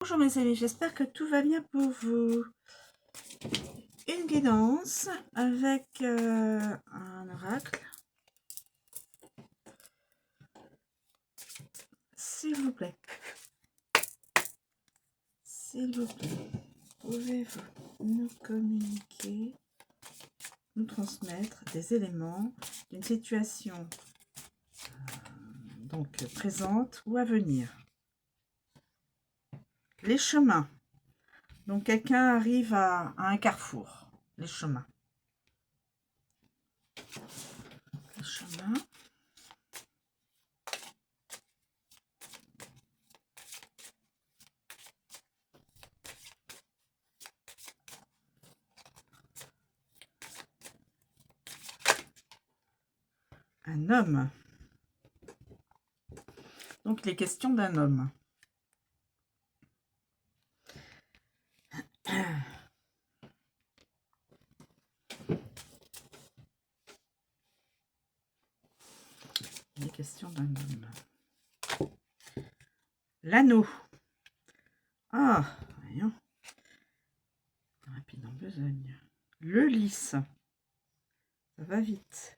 Bonjour mes amis, j'espère que tout va bien pour vous. Une guidance avec un oracle. S'il vous plaît, pouvez-vous nous communiquer, nous transmettre des éléments d'une situation donc présente ou à venir. Les chemins. Donc quelqu'un arrive à un carrefour. Les chemins. Les chemins. Un homme. Donc les questions d'un homme. Les questions d'un homme. L'anneau. Ah, voyons. Rapide en besogne. Le lys. Ça va vite.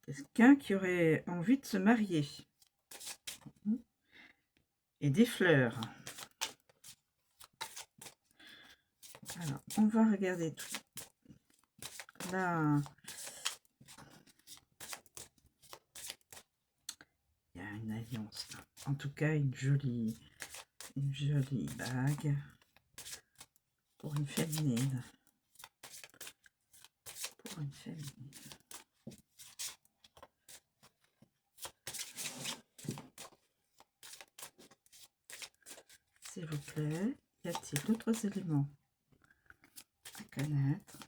Quelqu'un qui aurait envie de se marier. Et des fleurs. Alors, on va regarder tout. Là, il y a une alliance. Là. En tout cas, une jolie bague pour une féminine. Pour une féminine. S'il vous plaît, y a-t-il d'autres éléments à connaître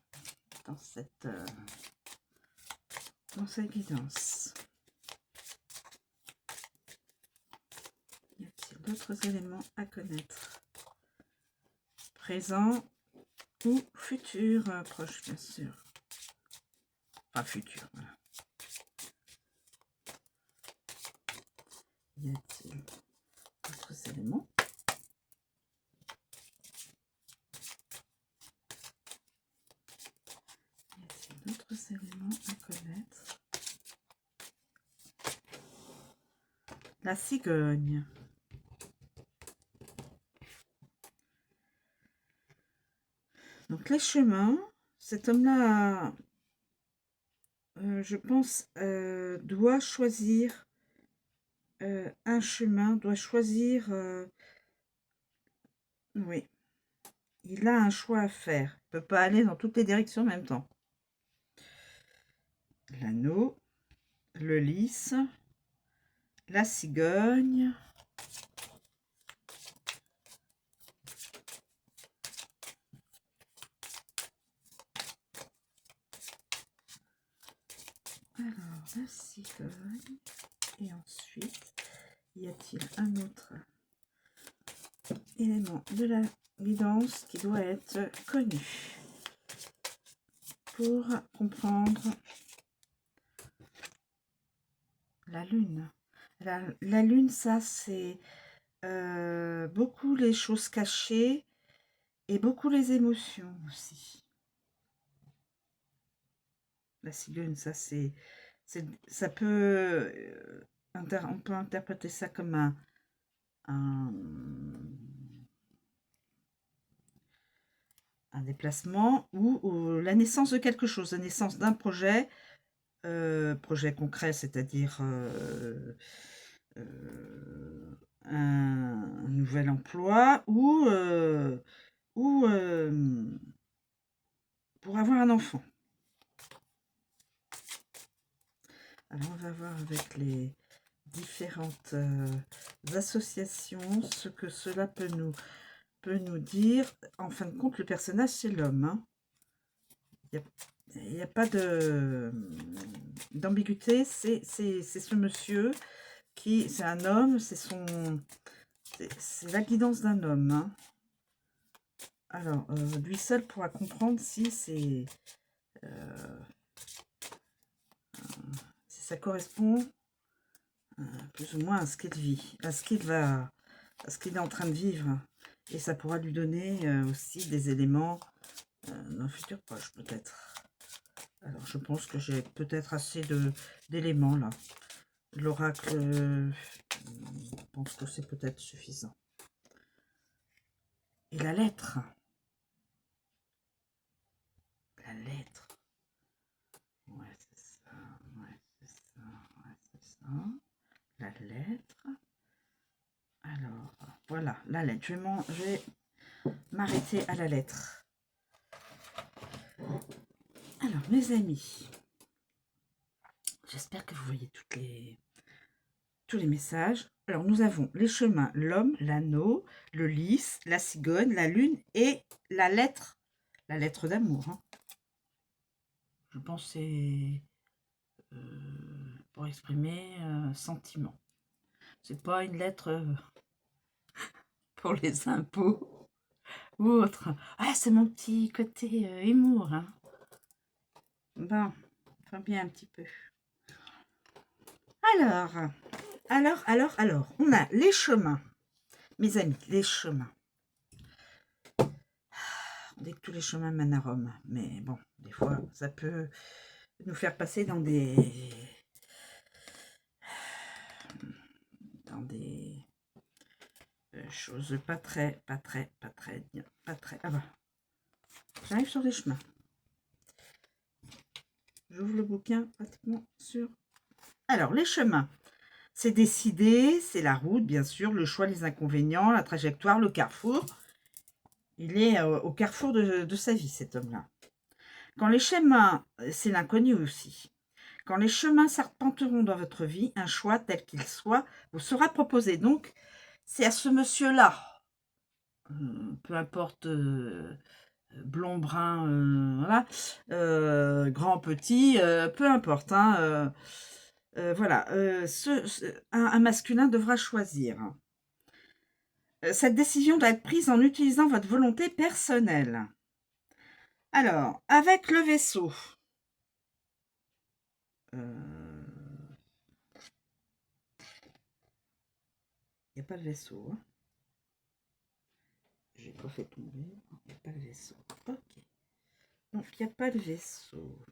dans cette guidance? Y a-t-il d'autres éléments à connaître? Présent ou futur, proche bien sûr. Enfin futur, voilà. Y a-t-il d'autres éléments? Y a-t-il d'autres éléments à connaître? La cigogne. Donc les chemins, cet homme-là, je pense, doit choisir un chemin, doit choisir, oui, il a un choix à faire. Il ne peut pas aller dans toutes les directions en même temps. L'anneau, le lys, la cigogne. Alors, la cigogne. Et ensuite, y a-t-il un autre élément de la guidance qui doit être connu pour comprendre la lune? La lune, ça, c'est beaucoup les choses cachées et beaucoup les émotions aussi. La cigogne, ça, ça peut... on peut interpréter ça comme un déplacement ou la naissance de quelque chose, la naissance d'un projet, projet concret, c'est-à-dire un nouvel emploi ou pour avoir un enfant. Alors on va voir avec les différentes associations ce que cela peut nous dire. En fin de compte, le personnage, c'est l'homme. Hein. Il n'y a pas d'ambiguïté. C'est ce monsieur qui... C'est un homme, c'est la guidance d'un homme. Hein. Alors, lui seul pourra comprendre si ça correspond plus ou moins à ce qu'il vit, à ce qu'il est en train de vivre. Et ça pourra lui donner aussi des éléments d'un futur proche, peut-être. Alors, je pense que j'ai peut-être assez d'éléments, là. L'oracle, je pense que c'est peut-être suffisant. Et la lettre. La lettre. Ouais, c'est ça. Ouais, c'est ça. Ouais, c'est ça. La lettre. Alors, voilà, la lettre. Je vais m'arrêter à la lettre. Alors, mes amis, j'espère que vous voyez tous les messages. Alors, nous avons les chemins, l'homme, l'anneau, le lys, la cigogne, la lune et la lettre d'amour. Hein. Je pense que c'est pour exprimer sentiment. C'est pas une lettre pour les impôts ou autre. Ah, c'est mon petit côté humour. Hein. Bon, très bien un petit peu. Alors, on a les chemins. Mes amis, les chemins. On dit que tous les chemins mènent à Rome. Mais bon, des fois, ça peut nous faire passer dans des choses pas très bien. Ah bah, j'arrive sur les chemins. J'ouvre le bouquin pratiquement sur... Alors, les chemins. C'est décider, c'est la route, bien sûr, le choix, les inconvénients, la trajectoire, le carrefour. Il est au carrefour de sa vie, cet homme-là. Quand les chemins, c'est l'inconnu aussi. Quand les chemins serpenteront dans votre vie, un choix tel qu'il soit vous sera proposé. Donc, c'est à ce monsieur-là, peu importe blond, brun, voilà, grand, petit, peu importe, hein, voilà, un masculin devra choisir. Cette décision doit être prise en utilisant votre volonté personnelle. Alors, avec le vaisseau, il n'y a pas de vaisseau. Hein. J'ai pas fait tomber. Il n'y a pas de vaisseau. Ok. Donc, il n'y a pas de vaisseau.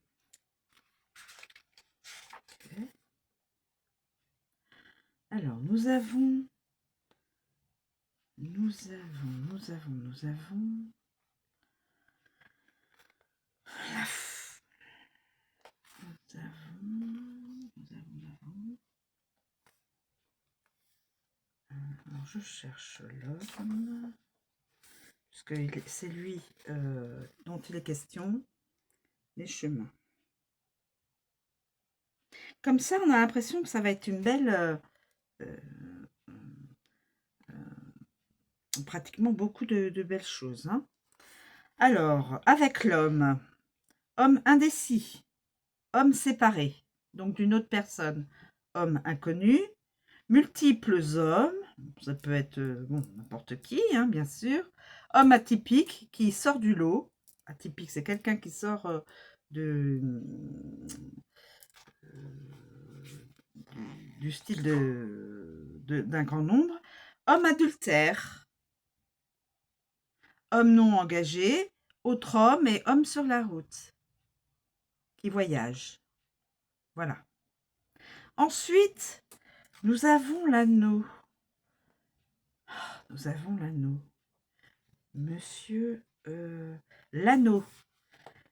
Okay. Alors, nous avons alors, je cherche l'homme. Parce que c'est lui dont il est question. Les chemins. Comme ça, on a l'impression que ça va être une belle... pratiquement beaucoup de belles choses. Hein. Alors, avec l'homme. Homme indécis. Homme séparé. Donc d'une autre personne. Homme inconnu. Multiples hommes. Ça peut être bon, n'importe qui, hein, bien sûr. Homme atypique qui sort du lot. Atypique, c'est quelqu'un qui sort du style d'un grand nombre. Homme adultère. Homme non engagé. Autre homme et homme sur la route. Qui voyage. Voilà. Ensuite, nous avons l'anneau. Nous avons l'anneau. Monsieur l'anneau.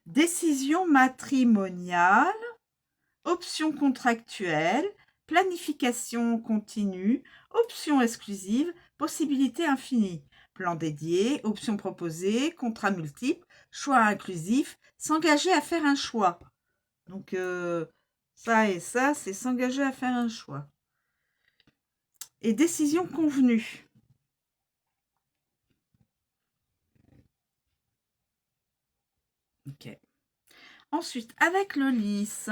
Décision matrimoniale, option contractuelle, planification continue, option exclusive, possibilité infinie, plan dédié, option proposée, contrat multiple, choix inclusif, s'engager à faire un choix. Donc, ça et ça, c'est s'engager à faire un choix. Et décision convenue. Ok. Ensuite, avec le lys.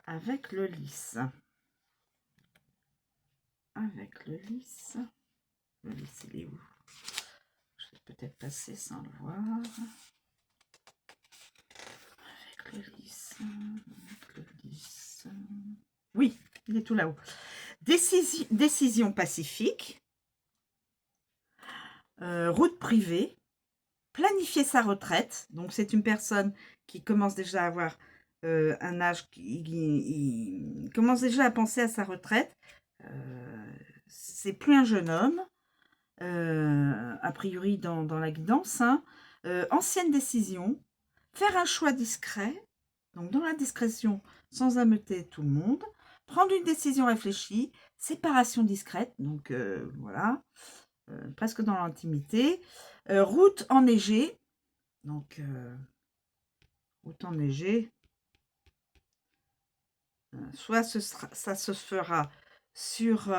Avec le lys. Avec le lys. Le lys, il est où? Je vais peut-être passer sans le voir. Avec le lys. Avec le lys. il est tout là-haut. Décision pacifique. Route privée. Planifier sa retraite. Donc, c'est une personne qui commence déjà à avoir un âge, il commence déjà à penser à sa retraite. C'est plus un jeune homme, a priori dans la guidance. Hein. Ancienne décision. Faire un choix discret. Donc, dans la discrétion, sans ameuter tout le monde. Prendre une décision réfléchie. Séparation discrète. Donc, voilà. Presque dans l'intimité. Route enneigée. Donc, route enneigée. Soit ça se fera sur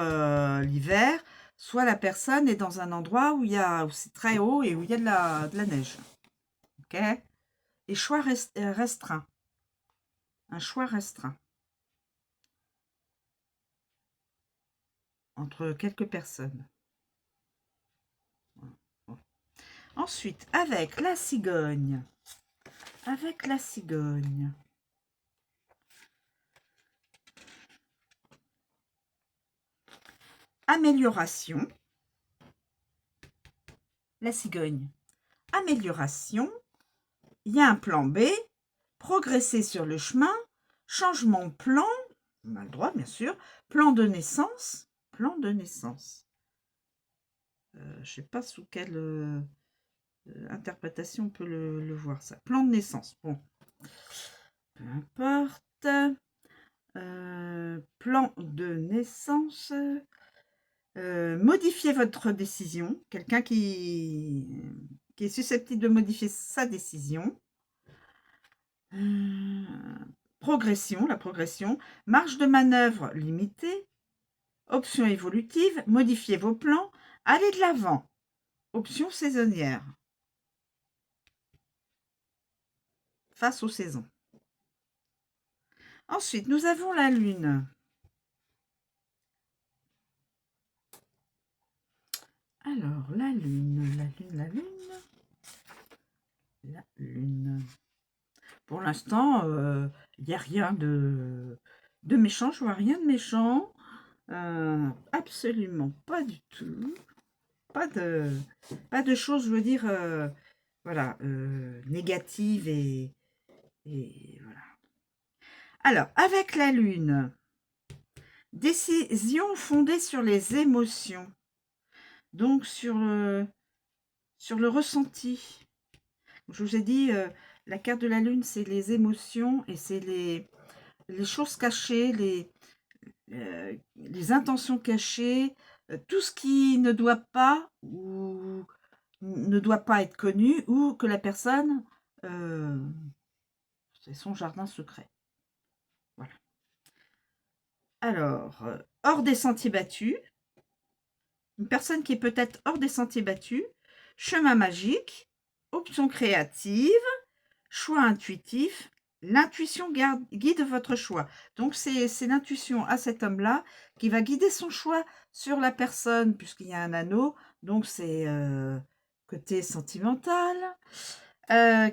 l'hiver, soit la personne est dans un endroit où c'est très haut et où il y a de la neige. Ok. Et choix restreint. Un choix restreint. Entre quelques personnes. Ensuite, avec la cigogne. Avec la cigogne. Amélioration. La cigogne. Amélioration. Il y a un plan B. Progresser sur le chemin. Changement de plan. On a le droit, bien sûr. Plan de naissance. Plan de naissance. Je ne sais pas sous quelle interprétation on peut le voir, ça. Plan de naissance. Bon. Peu importe. Plan de naissance. Modifier votre décision. Quelqu'un qui est susceptible de modifier sa décision. Progression, la progression. Marge de manœuvre limitée. Option évolutive. Modifier vos plans. Aller de l'avant. Option saisonnière. Face aux saisons. Ensuite, nous avons la lune. Alors, la lune. Pour l'instant, il n'y a rien de méchant. Je vois rien de méchant. Absolument pas du tout. Pas de choses, je veux dire, voilà, négatives et voilà. Alors, avec la lune, décision fondée sur les émotions. Donc, sur le ressenti. Je vous ai dit, la carte de la lune, c'est les émotions et c'est les choses cachées, les intentions cachées, tout ce qui ne doit pas ou ne doit pas être connu ou que la personne, c'est son jardin secret. Voilà. Alors, hors des sentiers battus, une personne qui est peut-être hors des sentiers battus, chemin magique, option créative, choix intuitif, l'intuition guide votre choix. Donc, c'est l'intuition à cet homme-là qui va guider son choix sur la personne, puisqu'il y a un anneau. Donc, c'est côté sentimental,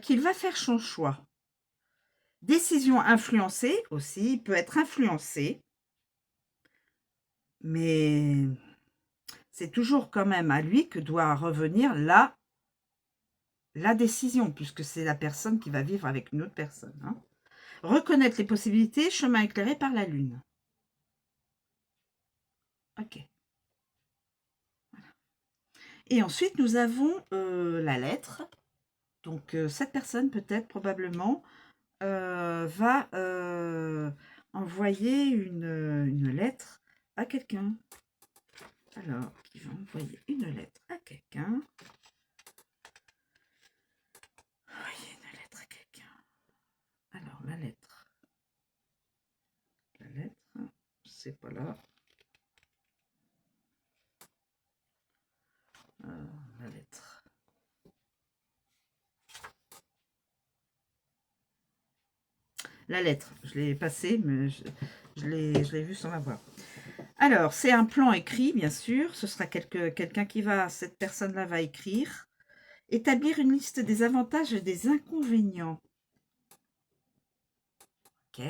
qu'il va faire son choix. Décision influencée aussi, il peut être influencé. Mais c'est toujours quand même à lui que doit revenir la décision, puisque c'est la personne qui va vivre avec une autre personne. Hein. Reconnaître les possibilités, chemin éclairé par la lune. Ok. Voilà. Et ensuite, nous avons la lettre. Donc, cette personne, peut-être, probablement, va envoyer une lettre à quelqu'un. Alors, il va envoyer une lettre à quelqu'un. Envoyer une lettre à quelqu'un. Alors, la lettre, c'est pas là. La lettre. La lettre, je l'ai passée, mais je l'ai vue sans la voir. Alors, c'est un plan écrit, bien sûr. Ce sera quelqu'un qui va, cette personne-là va écrire. Établir une liste des avantages et des inconvénients. Ok.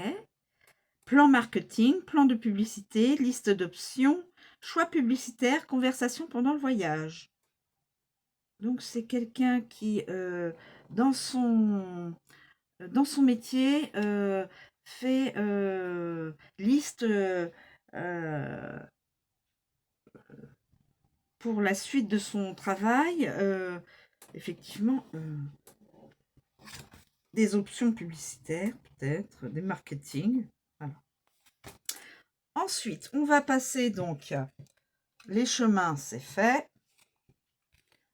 plan marketing, plan de publicité, liste d'options, choix publicitaire, conversation pendant le voyage. Donc, c'est quelqu'un qui, dans son métier, fait liste pour la suite de son travail, effectivement, des options publicitaires, peut-être, des marketing. Voilà. Ensuite, on va passer donc, les chemins, c'est fait.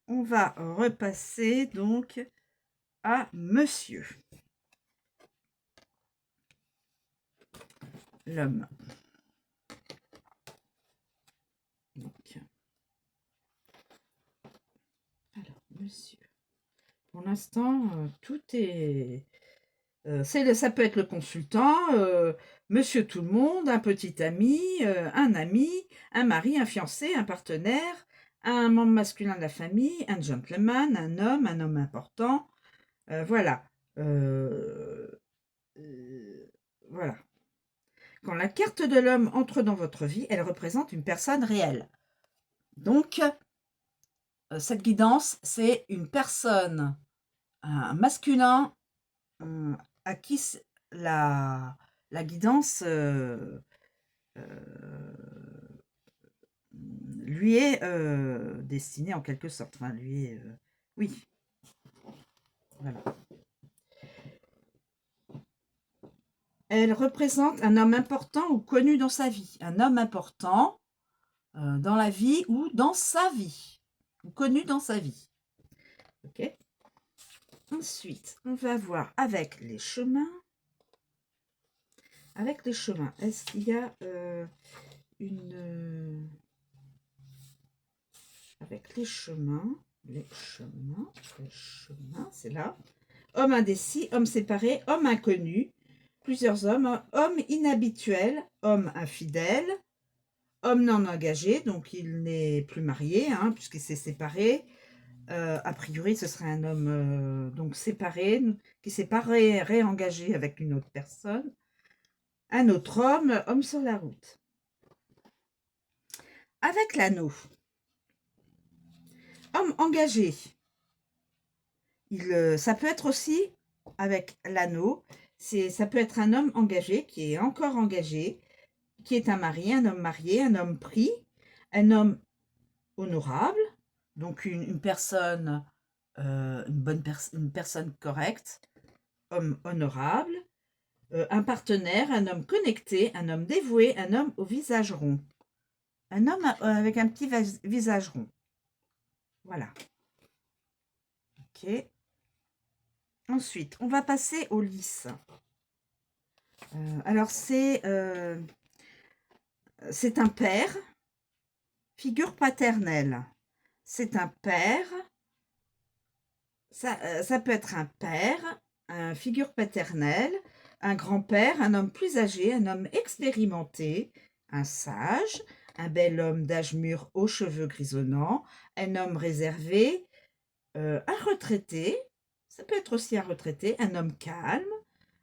On va repasser donc à monsieur. L'homme. Donc, alors, monsieur. Pour l'instant, tout est... ça peut être le consultant, monsieur tout le monde, un petit ami, un mari, un fiancé, un partenaire, un membre masculin de la famille, un gentleman, un homme important. Voilà. Voilà. Quand la carte de l'homme entre dans votre vie, elle représente une personne réelle. Donc, cette guidance, c'est une personne, un masculin, à qui la guidance lui est destinée en quelque sorte. Enfin, lui est... oui. Voilà. Elle représente un homme important ou connu dans sa vie. Un homme important dans la vie ou dans sa vie. Ou connu dans sa vie. Ok. Ensuite, on va voir avec les chemins. Avec les chemins, est-ce qu'il y a une... avec les chemins, c'est là. Homme indécis, homme séparé, homme inconnu, plusieurs hommes, homme inhabituel, homme infidèle, homme non engagé, donc il n'est plus marié, hein, puisqu'il s'est séparé. A priori, ce serait un homme donc séparé, qui s'est pas réengagé avec une autre personne. Un autre homme, homme sur la route. Avec l'anneau, homme engagé. Ça peut être aussi, avec l'anneau, ça peut être un homme engagé, qui est encore engagé, qui est un mari, un homme marié, un homme pris, un homme honorable, donc une personne, une personne correcte, homme honorable, un partenaire, un homme connecté, un homme dévoué, un homme au visage rond. Un homme avec un petit visage rond. Voilà. Ok. Ensuite, on va passer au lys. Alors, c'est un père, figure paternelle. C'est un père, ça peut être un père, un figure paternelle, un grand-père, un homme plus âgé, un homme expérimenté, un sage, un bel homme d'âge mûr aux cheveux grisonnants, un homme réservé, un retraité, ça peut être aussi un retraité, un homme calme,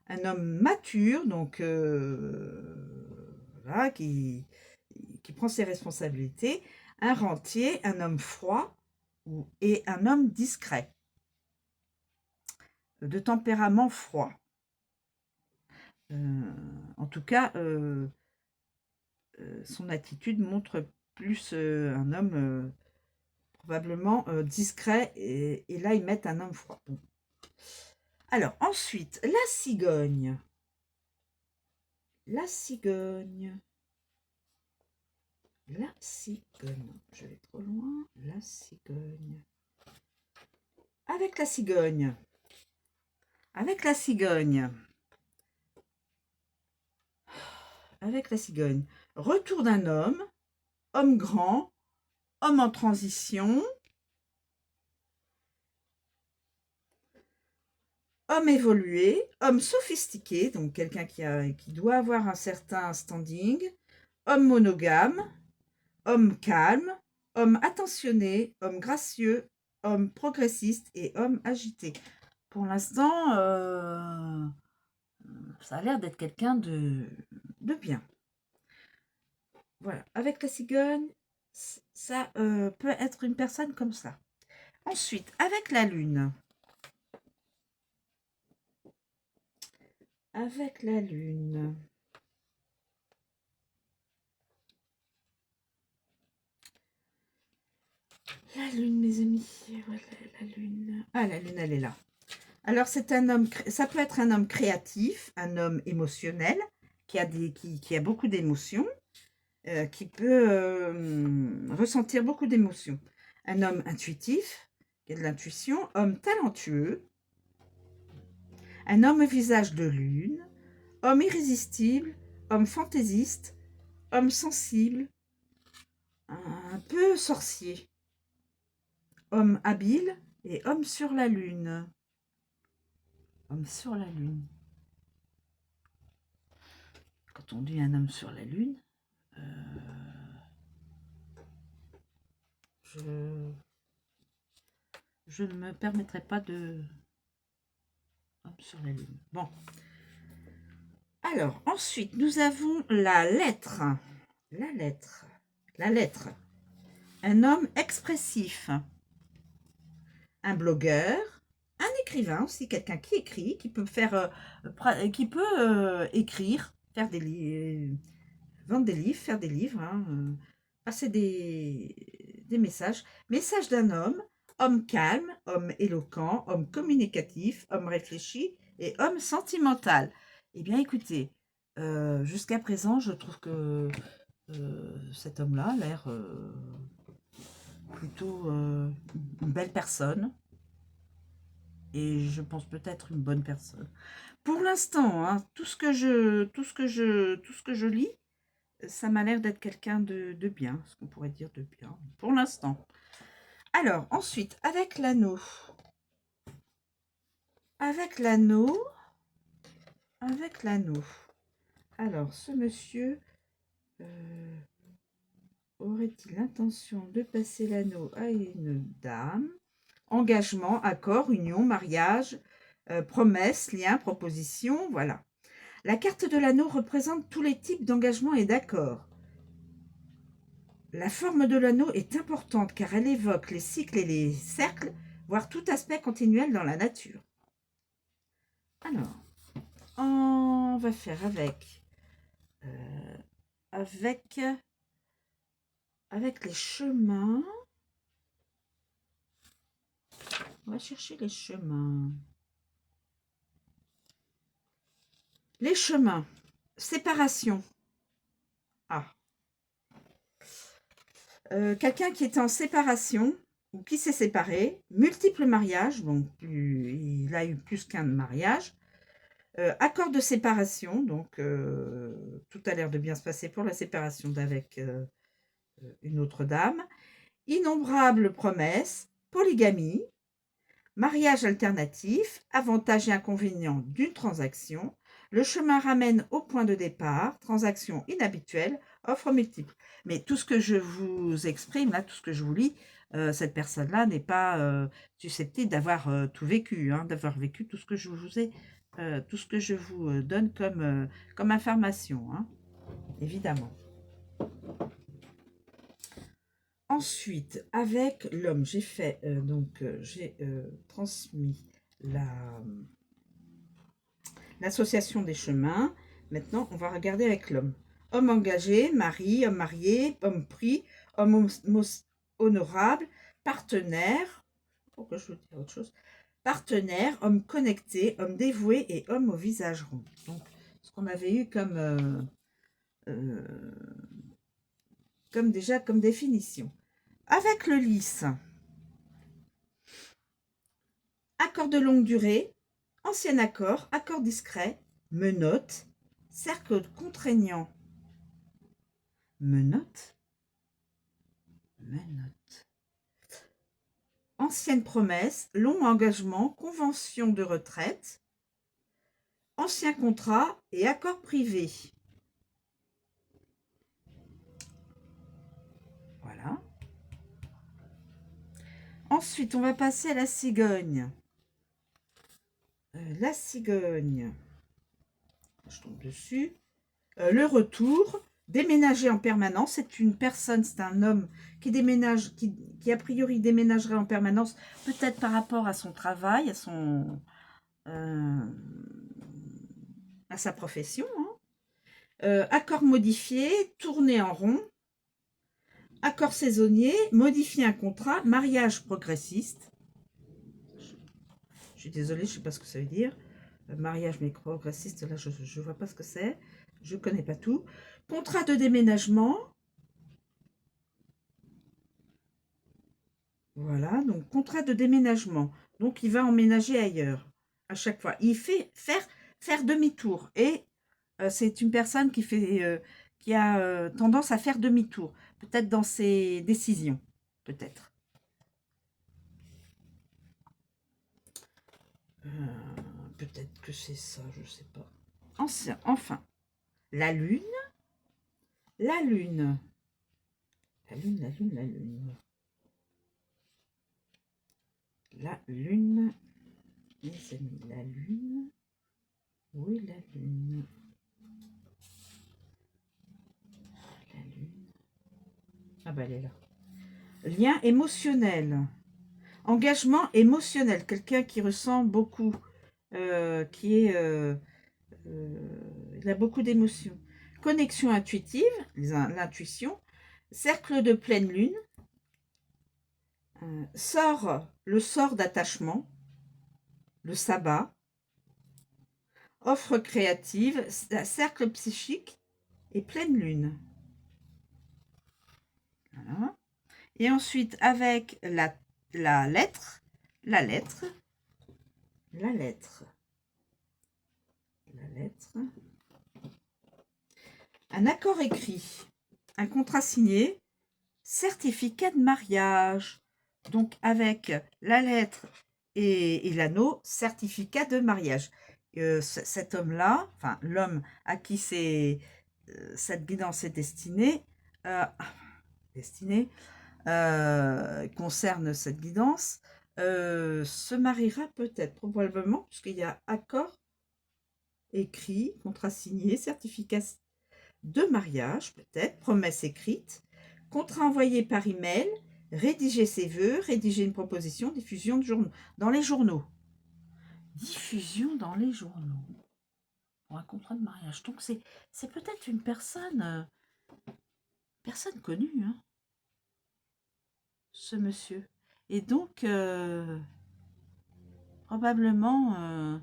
un homme mature, donc voilà, qui prend ses responsabilités, un rentier, un homme froid et un homme discret, de tempérament froid. En tout cas, son attitude montre plus un homme probablement discret, et là ils mettent un homme froid. Bon. Alors ensuite, la cigogne. La cigogne. La cigogne. Je vais trop loin. La cigogne. Avec la cigogne. Avec la cigogne. Avec la cigogne. Retour d'un homme grand, homme en transition, homme évolué, homme sophistiqué, donc quelqu'un qui doit avoir un certain standing, homme monogame, homme calme, homme attentionné, homme gracieux, homme progressiste et homme agité. Pour l'instant, ça a l'air d'être quelqu'un de bien. Voilà, avec la cigogne, ça peut être une personne comme ça. Ensuite, avec la lune. Avec la lune. La lune, mes amis. Voilà, la lune. Ah, la lune, elle est là. Alors, c'est un homme, ça peut être un homme créatif, un homme émotionnel, qui a beaucoup d'émotions, qui peut ressentir beaucoup d'émotions. Un homme intuitif, qui a de l'intuition, homme talentueux, un homme au visage de lune, homme irrésistible, homme fantaisiste, homme sensible, un peu sorcier, homme habile et homme sur la lune. Homme sur la lune. Quand on dit un homme sur la lune, je ne me permettrai pas de... Homme sur la lune. Bon. Alors, ensuite, nous avons la lettre. La lettre. La lettre. Un homme expressif. Un blogueur. Un écrivain aussi, quelqu'un qui écrit, qui peut faire, écrire, faire des livres, vendre des livres, faire des livres, hein, passer des messages. Message d'un homme, homme calme, homme éloquent, homme communicatif, homme réfléchi et homme sentimental. Eh bien, écoutez, jusqu'à présent, je trouve que cet homme-là a l'air plutôt une belle personne. Et je pense peut-être une bonne personne. Pour l'instant, hein, tout ce que je lis, ça m'a l'air d'être quelqu'un de bien, ce qu'on pourrait dire de bien, pour l'instant. Alors, ensuite, avec l'anneau. Avec l'anneau. Avec l'anneau. Alors, ce monsieur aurait-il l'intention de passer l'anneau à une dame? Engagement, accord, union, mariage, promesse, lien, proposition, voilà. La carte de l'anneau représente tous les types d'engagement et d'accords. La forme de l'anneau est importante car elle évoque les cycles et les cercles, voire tout aspect continuel dans la nature. Alors, on va faire avec les chemins. On va chercher les chemins. Les chemins. Séparation. Ah. Quelqu'un qui est en séparation ou qui s'est séparé. Multiples mariages. Bon, il a eu plus qu'un mariage. Accord de séparation. Donc, tout a l'air de bien se passer pour la séparation d'avec une autre dame. Innombrables promesses. Polygamie. Mariage alternatif, avantages et inconvénients d'une transaction. Le chemin ramène au point de départ, transaction inhabituelle, offre multiple. Mais tout ce que je vous exprime, là, tout ce que je vous lis, cette personne-là n'est pas susceptible d'avoir tout vécu, hein, d'avoir vécu tout ce que je vous ai, tout ce que je vous donne comme information, hein, évidemment. Ensuite, avec l'homme, j'ai fait, j'ai transmis l'association des chemins. Maintenant, on va regarder avec l'homme. Homme engagé, mari, homme marié, homme pris, homme honorable, partenaire, pourquoi je veux dire autre chose, partenaire, homme connecté, homme dévoué et homme au visage rond. Donc, ce qu'on avait eu comme définition. Avec le lys, accord de longue durée, ancien accord, accord discret, menottes, cercle contraignant, menottes, ancienne promesse, long engagement, convention de retraite, ancien contrat et accord privé. Voilà. Ensuite, on va passer à la cigogne. La cigogne. je tombe dessus. Le retour, déménager en permanence, c'est une personne, c'est un homme qui déménage, qui a priori déménagerait en permanence, peut-être par rapport à son travail, à sa profession. Hein. Accord modifié, tourner en rond, accord saisonnier, modifier un contrat, mariage progressiste. Je suis désolée, je ne sais pas ce que ça veut dire. Mariage mais progressiste, là je ne vois pas ce que c'est. Je ne connais pas tout. Contrat de déménagement. Voilà, donc contrat de déménagement. Donc il va emménager ailleurs à chaque fois. Il fait faire demi-tour. Et c'est une personne qui a tendance à faire demi-tour. Peut-être dans ses décisions. Peut-être. Peut-être que c'est ça, je ne sais pas. Enfin, la lune. La lune. La lune, la lune, la lune. La lune. Mes amis, la lune. Oui, la lune. La lune. Ah bah elle est là. Lien émotionnel. Engagement émotionnel. Quelqu'un qui ressent beaucoup. Il a beaucoup d'émotions. Connexion intuitive, l'intuition. Cercle de pleine lune. Le sort d'attachement. Le sabbat. Offre créative. Cercle psychique et pleine lune. Voilà. Et ensuite, avec la lettre, un accord écrit, un contrat signé, certificat de mariage. Donc, avec la lettre et l'anneau, certificat de mariage. Cet homme-là, enfin, l'homme à qui cette guidance est destinée, concerne cette guidance, se mariera peut-être, probablement, puisqu'il y a accord écrit, contrat signé, certificat de mariage, peut-être, promesse écrite, contrat envoyé par email, rédiger ses vœux, rédiger une proposition, diffusion de journaux, dans les journaux. Diffusion dans les journaux pour un contrat de mariage. Donc c'est peut-être une personne connue, hein, ce monsieur. Et donc, probablement,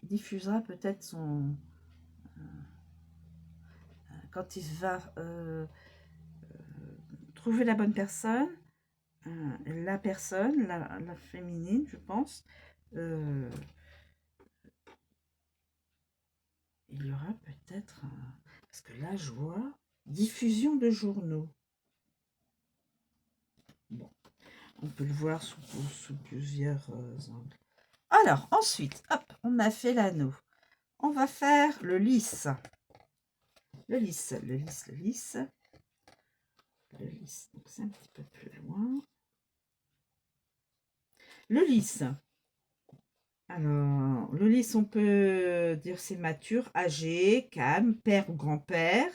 il diffusera peut-être quand il va trouver la bonne personne, la personne, la féminine, je pense, il y aura peut-être, parce que là, je vois diffusion de journaux. Bon, on peut le voir sous plusieurs angles. Alors, ensuite, hop, on a fait l'anneau. On va faire le lys. Le lys, donc c'est un petit peu plus loin. Le lys. Alors, le lys, on peut dire c'est mature, âgé, calme, père ou grand-père.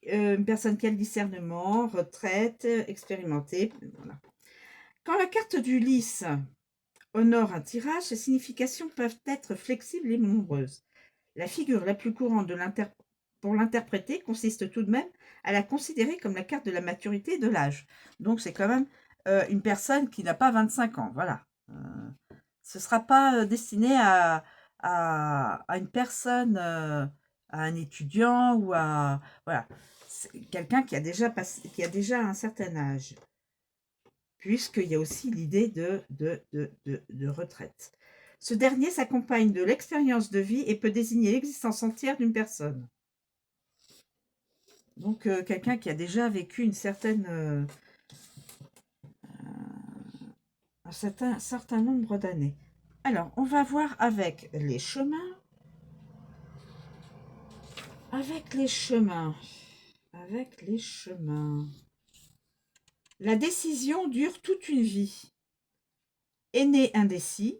Une personne qui a le discernement, retraite, expérimentée. Voilà. Quand la carte du lys honore un tirage, ses significations peuvent être flexibles et nombreuses. La figure la plus courante pour l'interpréter consiste tout de même à la considérer comme la carte de la maturité et de l'âge. Donc, c'est quand même une personne qui n'a pas 25 ans. Voilà. Ce ne sera pas destiné à une personne, à un étudiant ou à... Voilà. Quelqu'un qui a déjà un certain âge. Puisqu'il y a aussi l'idée de retraite. Ce dernier s'accompagne de l'expérience de vie et peut désigner l'existence entière d'une personne. Donc, quelqu'un qui a déjà vécu un certain nombre d'années. Alors, on va voir avec les chemins. Avec les chemins. La décision dure toute une vie. Aîné indécis.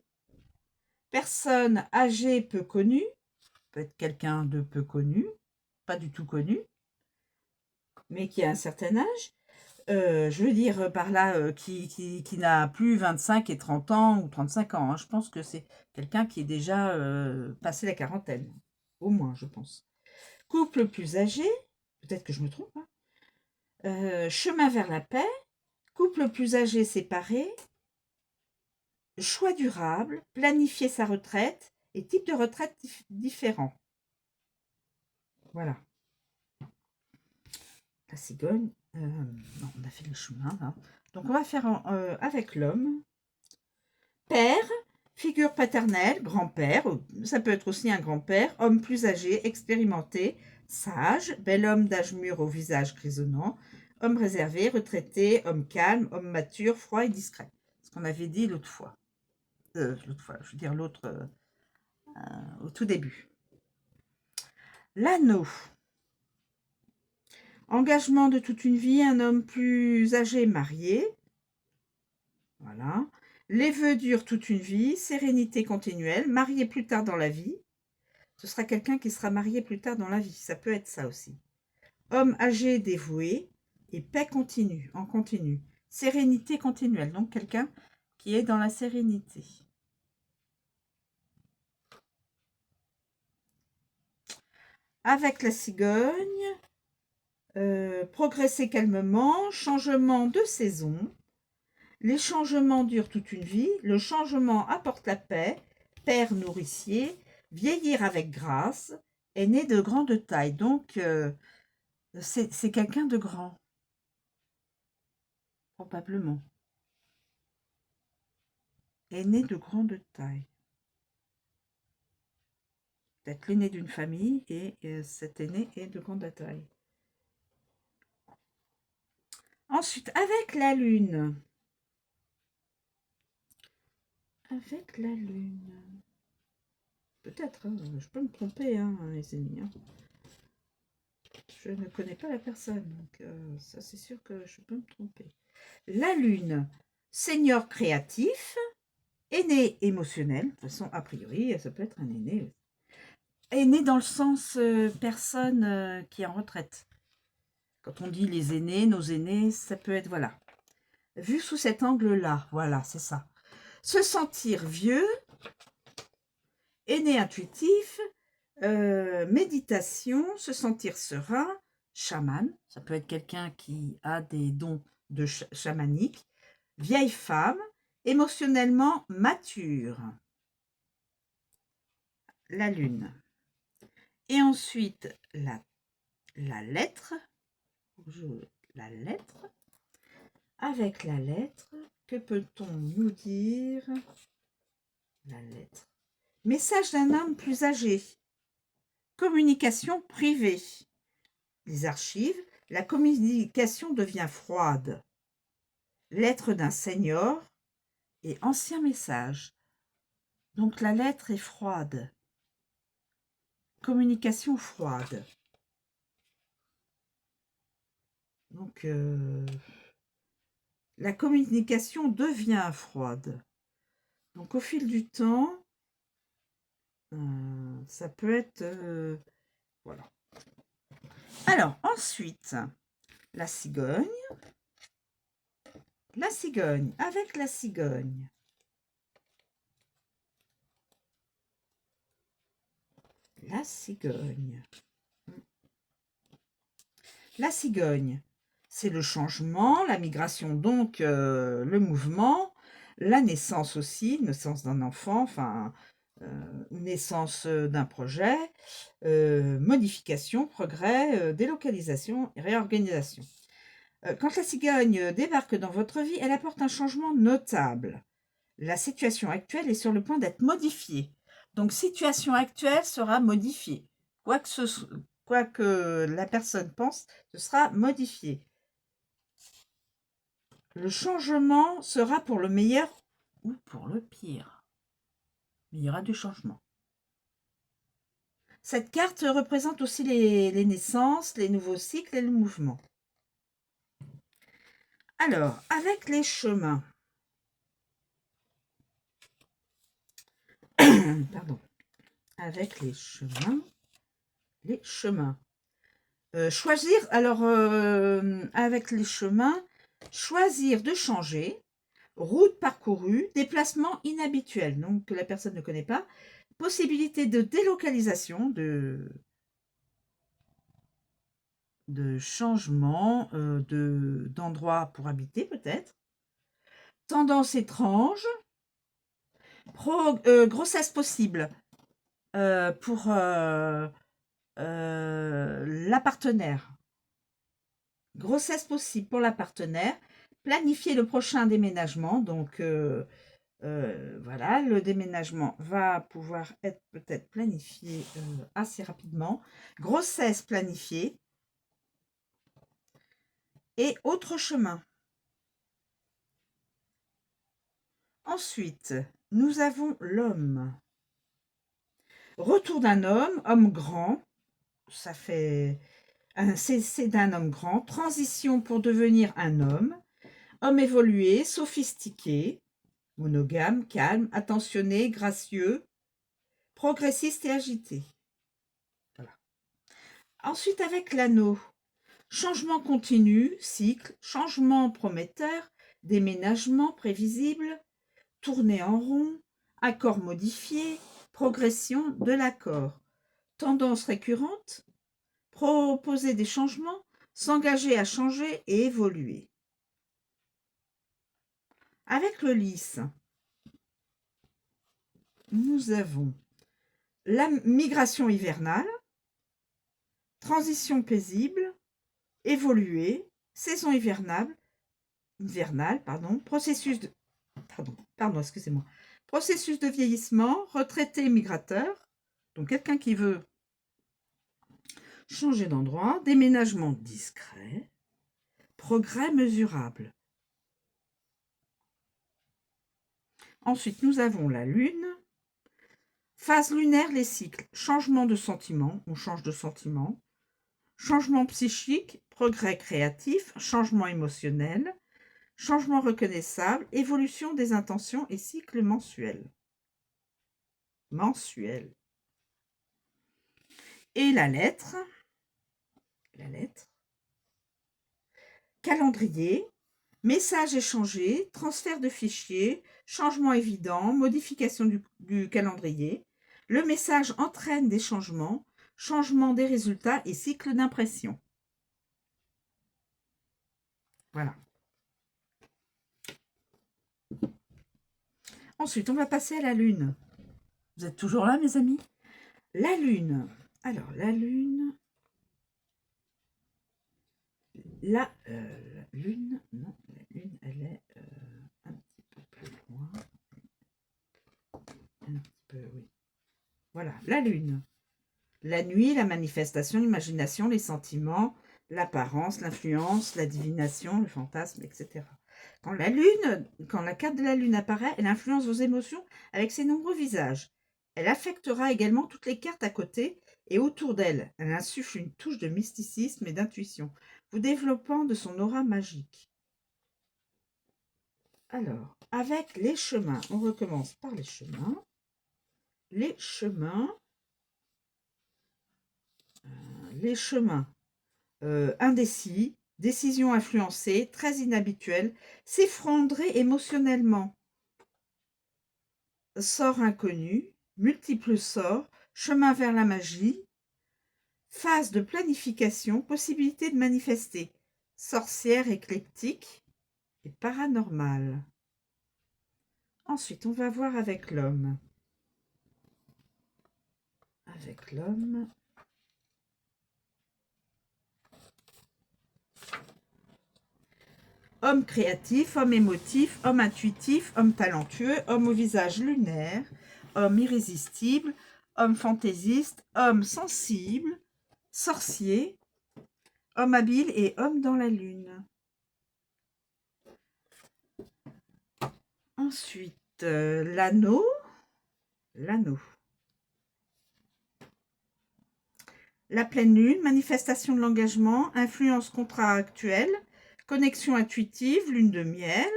Personne âgée peu connue, peut être quelqu'un de peu connu, pas du tout connu, mais qui a un certain âge. Je veux dire par là, qui n'a plus 25 et 30 ans ou 35 ans, hein. Je pense que c'est quelqu'un qui est déjà passé la quarantaine, au moins, je pense. Couple plus âgé, peut-être que je me trompe, hein. Chemin vers la paix, couple plus âgé séparé, choix durable, planifier sa retraite et type de retraite différent. Voilà. La cigogne, non, on a fait le chemin là. Donc on va faire avec l'homme. Père, figure paternelle, grand-père, ça peut être aussi un grand-père, homme plus âgé, expérimenté, sage, bel homme d'âge mûr au visage grisonnant, homme réservé, retraité, homme calme, homme mature, froid et discret. Ce qu'on avait dit l'autre fois. Je veux dire l'autre au tout début. L'anneau. Engagement de toute une vie, un homme plus âgé marié. Voilà. Les vœux durent toute une vie, sérénité continuelle, marié plus tard dans la vie. Ce sera quelqu'un qui sera marié plus tard dans la vie, ça peut être ça aussi. Homme âgé dévoué et paix continue, en continu. Sérénité continuelle, donc quelqu'un qui est dans la sérénité. Avec la cigogne, progresser calmement, changement de saison. Les changements durent toute une vie, le changement apporte la paix, père nourricier, vieillir avec grâce, est né de grande taille. Donc, c'est quelqu'un de grand, probablement. Est né de grande taille. Peut-être l'aîné d'une famille et cet aîné est de grande taille. Ensuite, avec la lune. Avec la lune. Peut-être, hein, je peux me tromper, hein, les amis. Hein. Je ne connais pas la personne, donc ça c'est sûr que je peux me tromper. La lune, seigneur créatif, aîné émotionnel, de toute façon, a priori, ça peut être un aîné. Aîné dans le sens personne qui est en retraite. Quand on dit les aînés, nos aînés, ça peut être, voilà. Vu sous cet angle-là, voilà, c'est ça. Se sentir vieux, aîné intuitif, méditation, se sentir serein, chaman, ça peut être quelqu'un qui a des dons de chamanique, vieille femme, émotionnellement mature. La lune. Et ensuite, la lettre. La lettre. Avec la lettre, que peut-on nous dire? La lettre. Message d'un homme plus âgé. Communication privée. Les archives. La communication devient froide. Lettre d'un senior et ancien message. Donc la lettre est froide. Communication froide. Donc la communication devient froide. Donc au fil du temps, ça peut être... voilà. Alors ensuite, la cigogne. La cigogne, avec la cigogne. La cigogne. La cigogne, c'est le changement, la migration, donc le mouvement, la naissance aussi, naissance d'un enfant, enfin, naissance d'un projet, modification, progrès, délocalisation et réorganisation. Quand la cigogne débarque dans votre vie, elle apporte un changement notable. La situation actuelle est sur le point d'être modifiée. Donc, situation actuelle sera modifiée. Quoi que la personne pense, ce sera modifié. Le changement sera pour le meilleur ou pour le pire. Mais il y aura du changement. Cette carte représente aussi les naissances, les nouveaux cycles et le mouvement. Alors, avec les chemins. Pardon. Avec les chemins. Les chemins. Choisir, alors, avec les chemins, choisir de changer, route parcourue, déplacement inhabituel, donc que la personne ne connaît pas, possibilité de délocalisation, de changement d'endroit pour habiter peut-être, tendance étrange, grossesse possible pour la partenaire. Grossesse possible pour la partenaire. Planifier le prochain déménagement. Donc, voilà, le déménagement va pouvoir être peut-être planifié assez rapidement. Grossesse planifiée. Et autre chemin. Ensuite, nous avons l'homme. Retour d'un homme grand. Ça fait... C'est d'un homme grand. Transition pour devenir un homme. Homme évolué, sophistiqué, monogame, calme, attentionné, gracieux, progressiste et agité. Voilà. Ensuite, avec l'anneau, changement continu, cycle, changement prometteur, déménagement prévisible, tournée en rond, accord modifié, progression de l'accord, tendance récurrente, proposer des changements, s'engager à changer et évoluer. Avec le lys, nous avons la migration hivernale, transition paisible, évoluer, saison hivernale, processus de, excusez-moi, processus de vieillissement, retraité migrateur, donc quelqu'un qui veut changer d'endroit, déménagement discret, progrès mesurable. Ensuite, nous avons la lune, phase lunaire, les cycles, changement de sentiment, on change de sentiment, changement psychique, progrès créatif, changement émotionnel, changement reconnaissable, évolution des intentions et cycle mensuel. Et la lettre, calendrier, message échangé, transfert de fichiers, changement évident, modification du calendrier. Le message entraîne des changements, changement des résultats et cycle d'impression. Voilà. Ensuite, on va passer à la lune. Vous êtes toujours là, mes amis? La lune. Alors, la lune... La lune, non, la lune, elle est un petit peu plus loin. Un petit peu, oui. Voilà, la lune. La nuit, la manifestation, l'imagination, les sentiments, l'apparence, l'influence, la divination, le fantasme, etc. Quand la carte de la lune apparaît, elle influence vos émotions avec ses nombreux visages. Elle affectera également toutes les cartes à côté et autour d'elle. Elle insuffle une touche de mysticisme et d'intuition, vous développant de son aura magique. Alors, avec les chemins, on recommence par les chemins. Les chemins, indécis, décision influencée, très inhabituelle, s'effondrer émotionnellement. Sort inconnu, multiples sorts, chemin vers la magie, phase de planification, possibilité de manifester, sorcière éclectique et paranormale. Ensuite, on va voir avec l'homme. Avec l'homme... Homme créatif, homme émotif, homme intuitif, homme talentueux, homme au visage lunaire, homme irrésistible, homme fantaisiste, homme sensible, sorcier, homme habile et homme dans la lune. Ensuite, l'anneau. La pleine lune, manifestation de l'engagement, influence contractuelle, connexion intuitive, lune de miel,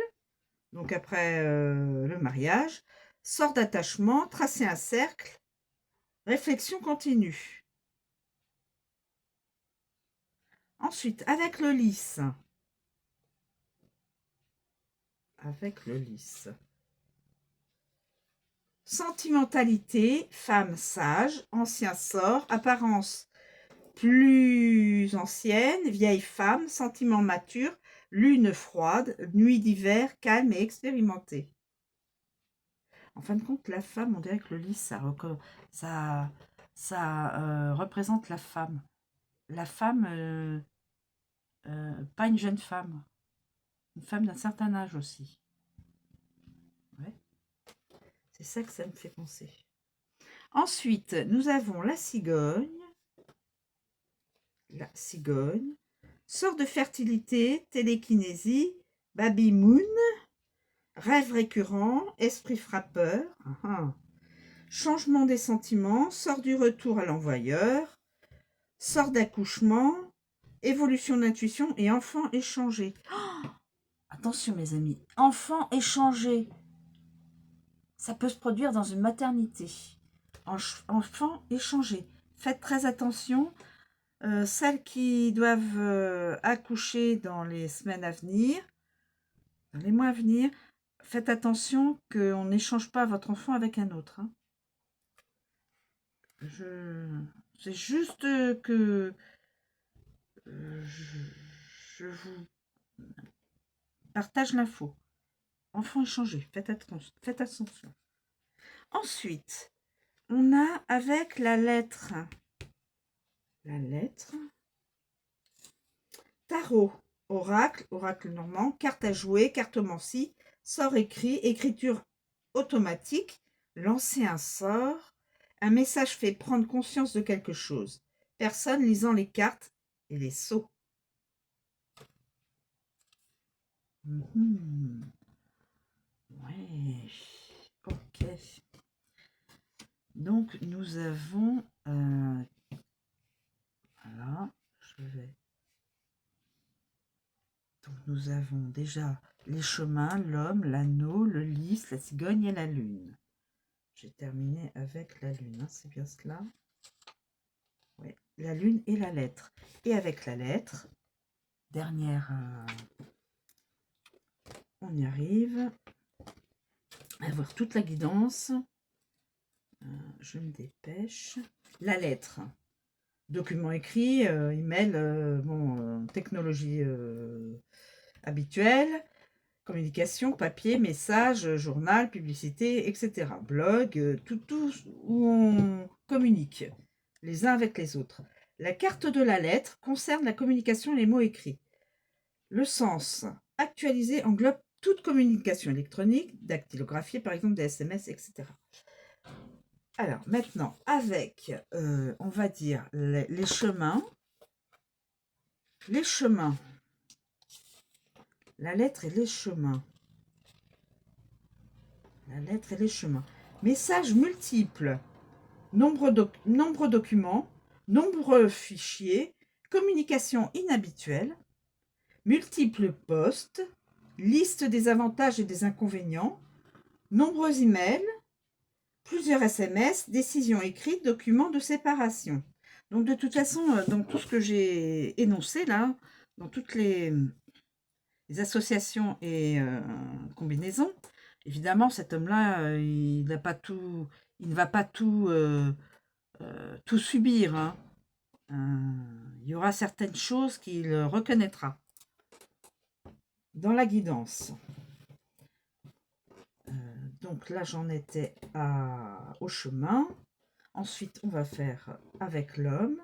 donc après le mariage, sort d'attachement, tracer un cercle, réflexion continue. Ensuite, avec le lys. Sentimentalité, femme sage, ancien sort, apparence plus ancienne, vieille femme, sentiment mature, lune froide, nuit d'hiver, calme et expérimentée. En fin de compte, la femme, on dirait que le lys, ça représente la femme. La femme, pas une jeune femme, une femme d'un certain âge aussi. Ouais. C'est ça que ça me fait penser. Ensuite, nous avons la cigogne. La cigogne. Sort de fertilité, télékinésie, baby moon, rêve récurrent, esprit frappeur. Changement des sentiments, sort du retour à l'envoyeur, sort d'accouchement, évolution d'intuition et enfant échangé. Attention mes amis, enfant échangé. Ça peut se produire dans une maternité. Enfant échangé. Faites très attention. Celles qui doivent accoucher dans les semaines à venir, dans les mois à venir, faites attention qu'on n'échange pas votre enfant avec un autre. Hein. C'est juste que je vous partage l'info. Enfant échangé, faites attention. Ensuite, on a avec la lettre tarot, oracle normand, carte à jouer, cartomancie, sort écrit, écriture automatique, lancer un sort, un message fait prendre conscience de quelque chose. Personne lisant les cartes et les sceaux. Ouais, ok. Donc, nous avons... voilà, je vais... Donc, nous avons déjà les chemins, l'homme, l'anneau, le lys, la cigogne et la lune. J'ai terminé avec la lune, hein, c'est bien cela. Oui, la lune et la lettre. Et avec la lettre, dernière... on y arrive. À voir toute la guidance. Je me dépêche. La lettre. Document écrit, email, technologie habituelle, communication, papier, message, journal, publicité, etc. Blog, tout où on communique les uns avec les autres. La carte de la lettre concerne la communication et les mots écrits. Le sens actualisé englobe toute communication électronique, dactylographiée par exemple des SMS, etc. Alors maintenant, avec, on va dire, les chemins, la lettre et les chemins, messages multiples, nombreux documents, nombreux fichiers, communication inhabituelle, multiples postes, liste des avantages et des inconvénients, nombreux emails, plusieurs SMS, décisions écrites, documents de séparation. Donc de toute façon, dans tout ce que j'ai énoncé là, dans toutes les associations et combinaisons, évidemment cet homme-là, il ne va pas tout subir. Hein. Il y aura certaines choses qu'il reconnaîtra dans la guidance. Donc là, j'en étais au chemin. Ensuite, on va faire avec l'homme.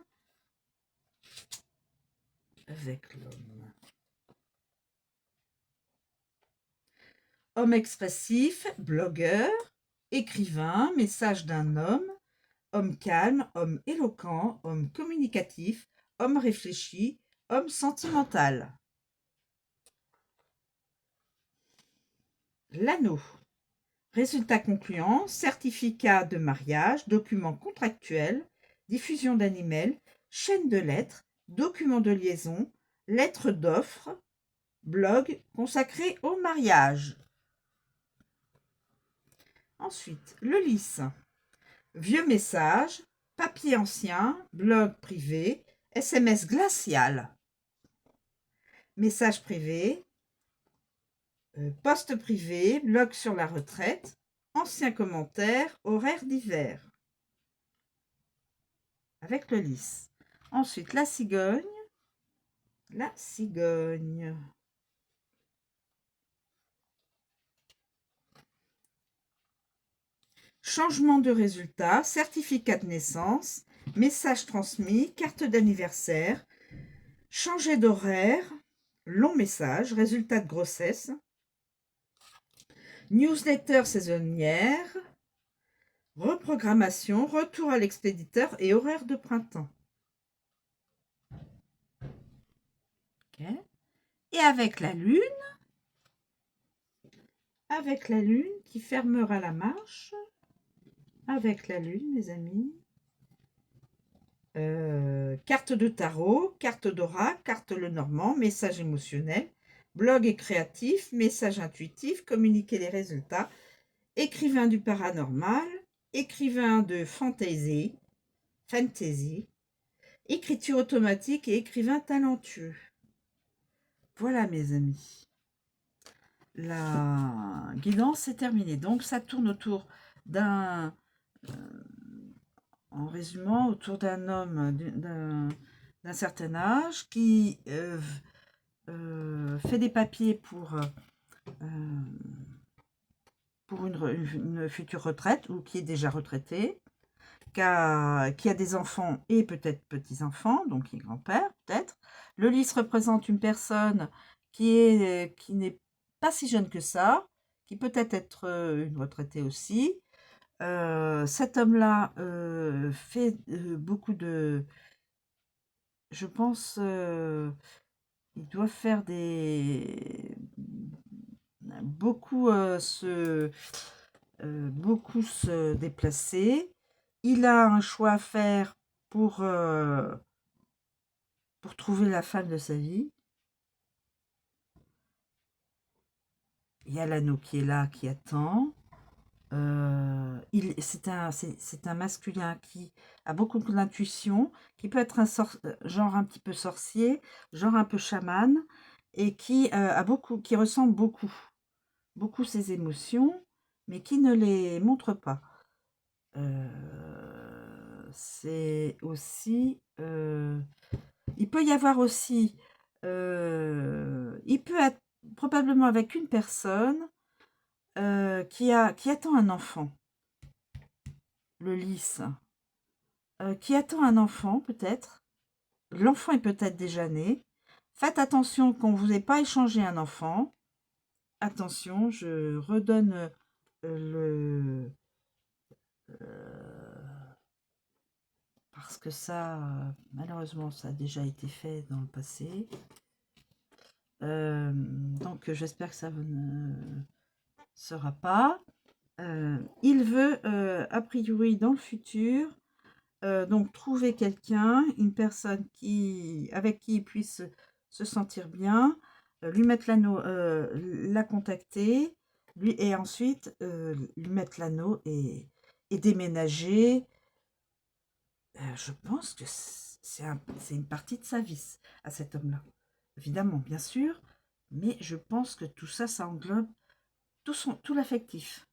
Homme expressif, blogueur, écrivain, message d'un homme calme, homme éloquent, homme communicatif, homme réfléchi, homme sentimental. L'anneau. Résultat concluant, certificat de mariage, document contractuel, diffusion d'un email, chaîne de lettres, document de liaison, lettre d'offre, blog consacré au mariage. Ensuite, le lys. Vieux message, papier ancien, blog privé, SMS glacial, message privé, poste privé, blog sur la retraite, anciens commentaires, horaires divers. Avec le lys. Ensuite, la cigogne. La cigogne. Changement de résultat, certificat de naissance, message transmis, carte d'anniversaire, changer d'horaire, long message, résultat de grossesse, newsletter saisonnière, reprogrammation, retour à l'expéditeur et horaire de printemps. Okay. Et avec la lune qui fermera la marche, avec la lune, mes amis, carte de tarot, carte d'oracle, carte Lenormand, message émotionnel, blog et créatif, message intuitif, communiquer les résultats, écrivain du paranormal, écrivain de fantasy, écriture automatique et écrivain talentueux. Voilà mes amis. La guidance est terminée. Donc ça tourne autour d'un, en résumant, autour d'un homme d'un certain âge qui fait des papiers pour une future retraite ou qui est déjà retraité, qui a des enfants et peut-être petits-enfants, donc qui est grand-père peut-être. Le lys représente une personne qui n'est pas si jeune que ça, qui peut-être être une retraitée aussi. Cet homme-là fait beaucoup de... Je pense il doit faire beaucoup se déplacer. Il a un choix à faire pour trouver la femme de sa vie. Il y a l'anneau qui est là, qui attend. C'est un masculin qui a beaucoup d'intuition, qui peut être genre un petit peu sorcier, genre un peu chaman, et qui ressent beaucoup ses émotions, mais qui ne les montre pas. C'est aussi... il peut y avoir aussi... il peut être probablement avec une personne qui attend un enfant. Le lys. Qui attend un enfant, peut-être. L'enfant est peut-être déjà né. Faites attention qu'on ne vous ait pas échangé un enfant. Attention, je redonne parce que ça, malheureusement, ça a déjà été fait dans le passé. Donc, j'espère que ça ne sera pas. Il veut, a priori, dans le futur, donc trouver quelqu'un, une personne avec qui il puisse se sentir bien, lui mettre l'anneau, la contacter, et ensuite lui mettre l'anneau et déménager. Je pense que c'est une partie de sa vie à cet homme-là. Évidemment, bien sûr, mais je pense que tout ça, ça englobe tout l'affectif.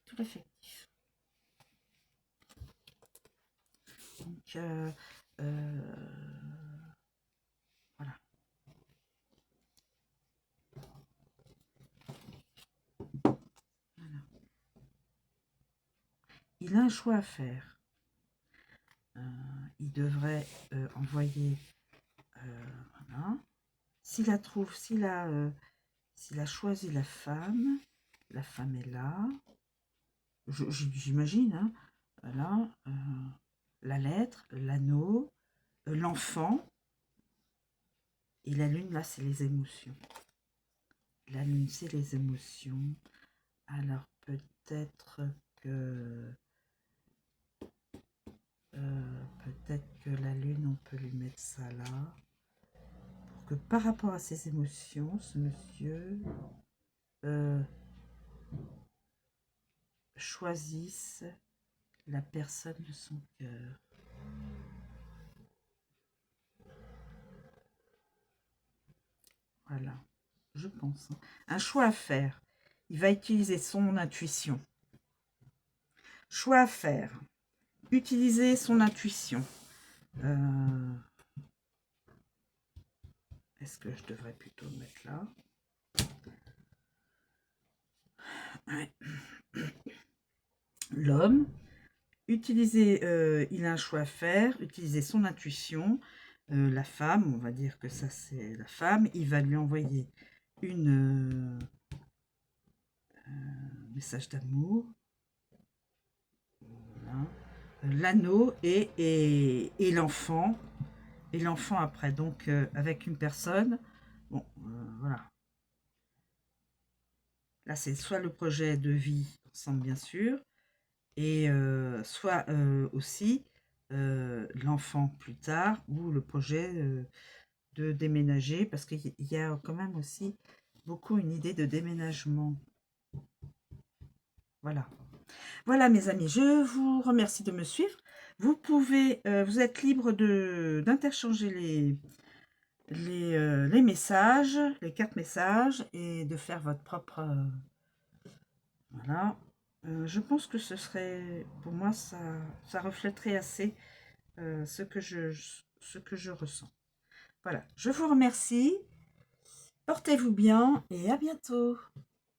Tout l'affectif. Donc, voilà. Voilà. Il a un choix à faire. Il devrait envoyer... voilà. S'il a choisi la femme est là. J'imagine, hein. Voilà. La lettre, l'anneau, l'enfant. Et la lune, là, c'est les émotions. La lune, c'est les émotions. Alors, peut-être que... la lune, on peut lui mettre ça là. Pour que par rapport à ses émotions, ce monsieur... choisisse la personne de son cœur. Voilà, je pense. Un choix à faire. Il va utiliser son intuition. Choix à faire. Utiliser son intuition. Est-ce que je devrais plutôt le mettre là? Ouais. L'homme, utiliser, il a un choix à faire, utiliser son intuition. La femme, on va dire que ça c'est la femme, il va lui envoyer un message d'amour. Voilà. L'anneau et l'enfant. Et l'enfant après, donc avec une personne. Bon, voilà. Là, c'est soit le projet de vie ensemble, bien sûr, et soit aussi l'enfant plus tard, ou le projet de déménager, parce qu'il y a quand même aussi beaucoup une idée de déménagement. Voilà. Voilà, mes amis, je vous remercie de me suivre. Vous pouvez, vous êtes libre d'interchanger les messages, les 4 messages, et de faire votre propre... voilà. Je pense que ce serait, pour moi, ça reflèterait assez ce que je ressens. Voilà, je vous remercie. Portez-vous bien et à bientôt.